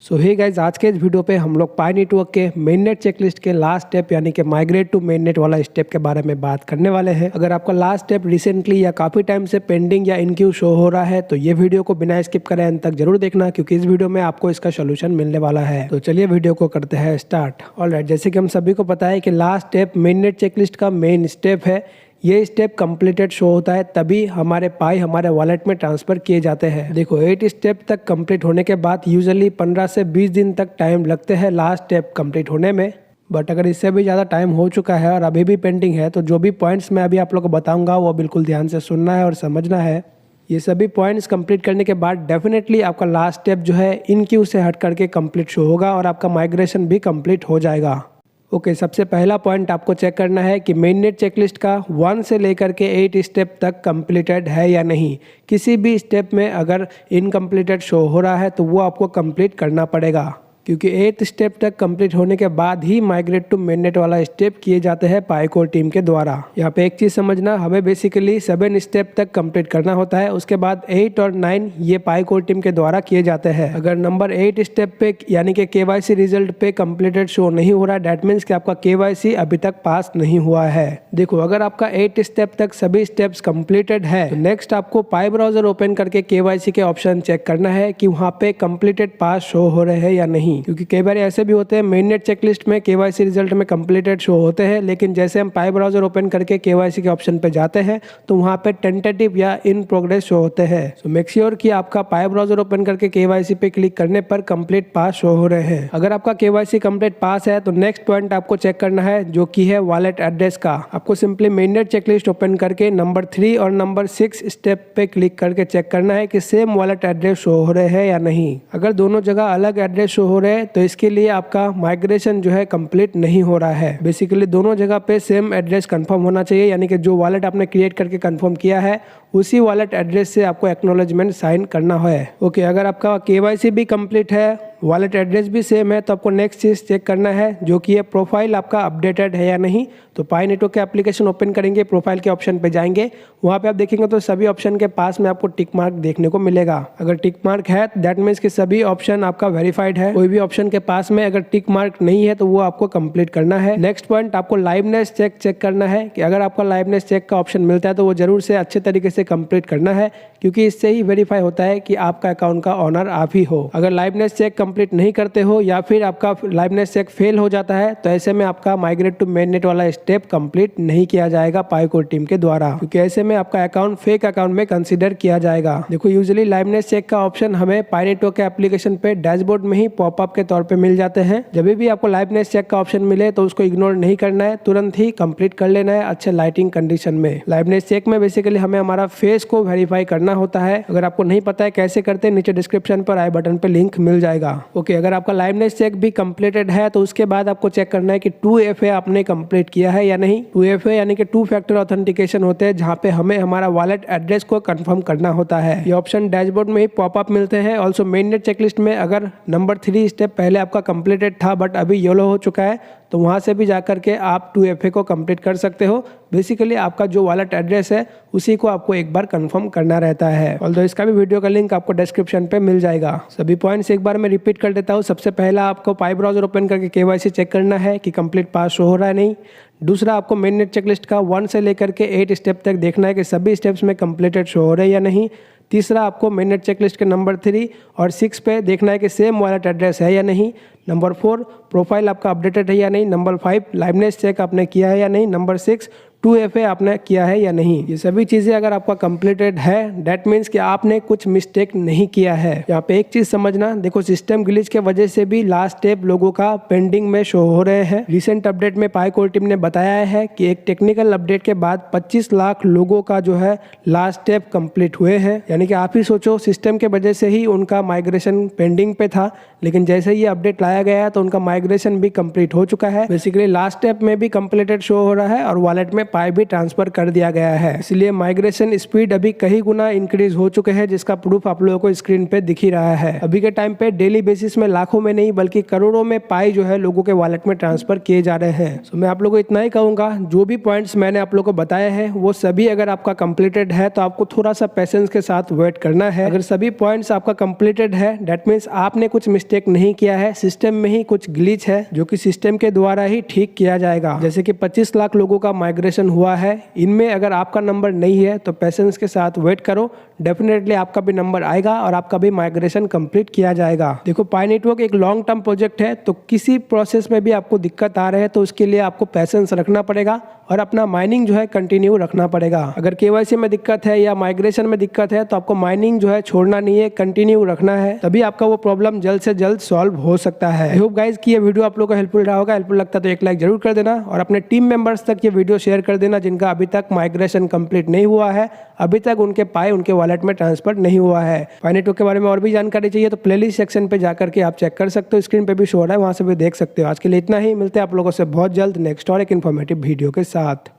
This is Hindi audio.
सो हे गाइज, आज के इस वीडियो पे हम लोग पाई नेटवर्क के मेन नेट चेकलिस्ट के लास्ट स्टेप यानी कि माइग्रेट टू मेन नेट वाला स्टेप के बारे में बात करने वाले हैं। अगर आपका लास्ट स्टेप रिसेंटली या काफी टाइम से पेंडिंग या इन क्यू शो हो रहा है तो ये वीडियो को बिना स्किप करे अंत तक जरूर देखना, क्योंकि इस वीडियो में आपको इसका सोल्यूशन मिलने वाला है। तो चलिए वीडियो को करते हैं स्टार्ट। ऑलराइट, जैसे कि हम सभी को पता है कि last step main net checklist का मेन स्टेप है। ये स्टेप कंप्लीटेड शो होता है तभी हमारे पाई हमारे वॉलेट में ट्रांसफर किए जाते हैं। देखो 8 स्टेप तक कंप्लीट होने के बाद यूजुअली 15 से 20 दिन तक टाइम लगते हैं लास्ट स्टेप कंप्लीट होने में। बट अगर इससे भी ज़्यादा टाइम हो चुका है और अभी भी पेंडिंग है तो जो भी पॉइंट्स मैं अभी आप लोग को बताऊंगा वो बिल्कुल ध्यान से सुनना है और समझना है। ये सभी पॉइंट्स कंप्लीट करने के बाद डेफिनेटली आपका लास्ट स्टेप जो है इन क्यू से हट करके कंप्लीट शो होगा और आपका माइग्रेशन भी कंप्लीट हो जाएगा। ओके, सबसे पहला पॉइंट आपको चेक करना है कि मेन नेट चेकलिस्ट का 1 से लेकर के 8 स्टेप तक कंप्लीटेड है या नहीं। किसी भी स्टेप में अगर इनकम्प्लीटेड शो हो रहा है तो वो आपको कंप्लीट करना पड़ेगा, क्योंकि 8 स्टेप तक कंप्लीट होने के बाद ही माइग्रेट टू मेन नेट वाला स्टेप किए जाते हैं पाई कोर टीम के द्वारा। यहाँ पे एक चीज समझना, हमें बेसिकली 7 स्टेप तक कंप्लीट करना होता है, उसके बाद 8 और 9 ये पाई कोर टीम के द्वारा किए जाते हैं। अगर नंबर 8 स्टेप पे यानी कि केवाईसी रिजल्ट पे कंप्लीटेड शो नहीं हो रहा है, दैट मीन्स कि आपका केवाईसी अभी तक पास नहीं हुआ है। देखो, अगर आपका 8 स्टेप तक सभी स्टेप्स कंप्लीटेड है तो नेक्स्ट आपको पाई ब्राउजर ओपन करके केवाईसी के ऑप्शन चेक करना है कि वहाँ पे कंप्लीटेड पास शो हो रहे हैं या नहीं, क्योंकि कई बार ऐसे भी होते हैं मेन नेट चेकलिस्ट में केवाईसी रिजल्ट में कंप्लीटेड शो होते हैं, लेकिन जैसे हम पाई ब्राउजर ओपन करके केवाईसी के ऑप्शन पे जाते हैं तो वहाँ पे टेंटेटिव या इन प्रोग्रेस शो होते हैं। सो मेक श्योर कि आपका पाई ब्राउजर ओपन करके केवाईसी पे क्लिक करने पर कंप्लीट पास शो हो रहे हैं। अगर आपका केवाईसी कंप्लीट पास है तो नेक्स्ट पॉइंट आपको चेक करना है जो कि है वॉलेट एड्रेस का। आपको simply main net checklist open करके नंबर 3 और नंबर 6 स्टेप पे क्लिक करके चेक करना है कि सेम वॉलेट एड्रेस शो हो रहे हैं या नहीं। अगर दोनों जगह अलग एड्रेस शो हो रहे हैं तो इसके लिए आपका माइग्रेशन जो है कंप्लीट नहीं हो रहा है। बेसिकली दोनों जगह पे सेम एड्रेस कंफर्म होना चाहिए, यानी कि जो वॉलेट आपने क्रिएट करके कंफर्म किया है उसी वॉलेट एड्रेस से आपको एक्नॉलेजमेंट साइन करना है। ओके, अगर आपका केवाईसी भी कंप्लीट है, वॉलेट एड्रेस भी सेम है, तो आपको नेक्स्ट चीज चेक करना है जो कि ये प्रोफाइल आपका अपडेटेड है या नहीं। तो पाई नेटवर्क के एप्लीकेशन ओपन करेंगे, प्रोफाइल के ऑप्शन पे जाएंगे, वहाँ पे आप देखेंगे तो सभी ऑप्शन के पास में आपको टिक मार्क देखने को मिलेगा। अगर टिक मार्क है दैट मीन्स कि सभी ऑप्शन आपका वेरीफाइड है। कोई भी ऑप्शन के पास में अगर टिक मार्क नहीं है तो वो आपको कंप्लीट करना है। नेक्स्ट पॉइंट आपको लाइवनेस चेक करना है कि अगर आपका लाइवनेस चेक का ऑप्शन मिलता है तो वो जरूर से अच्छे तरीके से कंप्लीट करना है, क्योंकि इससे ही वेरीफाई होता है कि आपका अकाउंट का ऑनर आप ही हो। अगर लाइवनेस चेक कंप्लीट नहीं करते हो या फिर आपका लाइवनेस चेक फेल हो जाता है तो ऐसे में आपका माइग्रेट टू मेन नेट वाला स्टेप कंप्लीट नहीं किया जाएगा पाई कोर टीम के द्वारा, क्योंकि ऐसे में आपका अकाउंट फेक अकाउंट में कंसीडर किया जाएगा। देखो, यूजुअली लाइवनेस चेक का ऑप्शन हमें पाई नेटवर्क के एप्लीकेशन पे डैशबोर्ड में ही पॉपअप के तौर पे मिल जाते हैं। जब भी आपको लाइवनेस चेक का ऑप्शन मिले तो उसको इग्नोर नहीं करना है, तुरंत ही कंप्लीट कर लेना है अच्छे लाइटिंग कंडीशन में। लाइवनेस चेक में बेसिकली हमें हमारा फेस को वेरीफाई करना होता है। अगर आपको नहीं पता है कैसे करते हैं, नीचे डिस्क्रिप्शन पर आई बटन पे लिंक मिल जाएगा। ओके, अगर आपका लाइवनेस चेक भी कंप्लीटेड है तो उसके बाद आपको चेक करना है कि 2FA आपने कंप्लीट किया है या नहीं। 2FA यानी कि 2 फैक्टर ऑथेंटिकेशन होते हैं, जहाँ पे हमें हमारा वॉलेट एड्रेस को कंफर्म करना होता है। ये ऑप्शन डैशबोर्ड में ही पॉपअप मिलते हैं। ऑल्सो मेन नेट चेकलिस्ट में अगर नंबर 3 स्टेप पहले आपका कंप्लीटेड था बट अभी येलो हो चुका है तो वहाँ से भी जाकर के आप 2FA को कंप्लीट कर सकते हो। बेसिकली आपका जो वॉलेट एड्रेस है उसी को आपको एक बार कंफर्म करना रहता है। ऑल्दो इसका भी वीडियो का लिंक आपको डिस्क्रिप्शन पे मिल जाएगा। सभी पॉइंट्स एक बार मैं रिपीट कर देता हूँ। सबसे पहला आपको पाई ब्राउजर ओपन करके केवाईसी चेक करना है कि कंप्लीट पास शो हो रहा है नहीं। दूसरा, आपको मेन नेट चेकलिस्ट का 1 से लेकर के 8 स्टेप तक देखना है कि सभी स्टेप्स में कंप्लीटेड शो हो रहे हैं या नहीं। तीसरा, आपको मेन नेट चेकलिस्ट के नंबर 3 और 6 पे देखना है कि सेम वॉलेट एड्रेस है या नहीं। नंबर 4, प्रोफाइल आपका अपडेटेड है या नहीं। नंबर 5, लाइवनेस चेक आपने किया है या नहीं। नंबर 6, 2FA आपने किया है या नहीं। ये सभी चीजें अगर आपका कंप्लीटेड है दैट मीन्स कि आपने कुछ मिस्टेक नहीं किया है। यहाँ पे एक चीज समझना, देखो सिस्टम ग्लिच के वजह से भी लास्ट स्टेप लोगों का पेंडिंग में शो हो रहे हैं। रिसेंट अपडेट में पाई कोर टीम ने बताया है कि एक टेक्निकल अपडेट के बाद 25 लाख लोगों का जो है लास्ट स्टेप कंप्लीट हुए हैं। यानी कि आप ही सोचो, सिस्टम के वजह से ही उनका माइग्रेशन पेंडिंग पे था, लेकिन जैसे ये अपडेट लाया गया है तो उनका माइग्रेशन भी कंप्लीट हो चुका है। बेसिकली लास्ट स्टेप में भी कंप्लीटेड शो हो रहा है और वॉलेट में पाई भी ट्रांसफर कर दिया गया है। इसलिए माइग्रेशन स्पीड अभी कई गुना इंक्रीज हो चुके हैं, जिसका प्रूफ आप लोगों को स्क्रीन पे दिख ही रहा है। अभी के टाइम पे डेली बेसिस में लाखों में नहीं बल्कि करोड़ों में पाई जो है लोगों के वॉलेट में ट्रांसफर किए जा रहे हैं। तो मैं आप लोगों को इतना ही कहूंगा, जो भी पॉइंट्स मैंने आप लोगों को बताए हैं वो सभी अगर आपका कंप्लीटेड है तो आपको थोड़ा सा पेशेंस के साथ वेट करना है। अगर सभी पॉइंट्स आपका कंप्लीटेड है दैट मीन्स आपने कुछ मिस्टेक नहीं किया है, सिस्टम में ही कुछ ग्लिच है जो कि सिस्टम के द्वारा ही ठीक किया जाएगा। जैसे कि 25 लाख लोगों का माइग्रेशन हुआ है, इनमें अगर आपका नंबर नहीं है तो पेशेंस के साथ वेट करो, डेफिनेटली आपका भी नंबर आएगा और आपका भी माइग्रेशन कंप्लीट किया जाएगा। देखो पाई नेटवर्क एक लॉन्ग टर्म प्रोजेक्ट है, तो किसी प्रोसेस में भी आपको दिक्कत आ रहे हैं तो उसके लिए आपको पेशेंस रखना पड़ेगा और अपना माइनिंग जो है कंटिन्यू रखना पड़ेगा। अगर केवाईसी में दिक्कत है या माइग्रेशन में दिक्कत है तो आपको माइनिंग जो है छोड़ना नहीं है, कंटिन्यू रखना है, तभी आपका वो प्रॉब्लम जल्द से जल्द सॉल्व हो सकता है। आई होप गाइस कि ये वीडियो आप लोगों को हेल्पफुल रहा होगा। हेल्पफुल लगता तो एक लाइक जरूर कर देना और अपने टीम मेंबर्स तक ये वीडियो शेयर कर देना जिनका अभी तक माइग्रेशन कंप्लीट नहीं हुआ है, अभी तक उनके पाई उनके वॉलेट में ट्रांसफर नहीं हुआ है। पाई नेटवर्क के बारे में और भी जानकारी चाहिए तो प्लेलिस्ट सेक्शन पे जाकर के आप चेक कर सकते हो, स्क्रीन पे भी शो हो रहा है, वहां से भी देख सकते हो। आज के लिए इतना ही, मिलते हैं आप लोगों से बहुत जल्द नेक्स्ट और एक इन्फॉर्मेटिव वीडियो के साथ।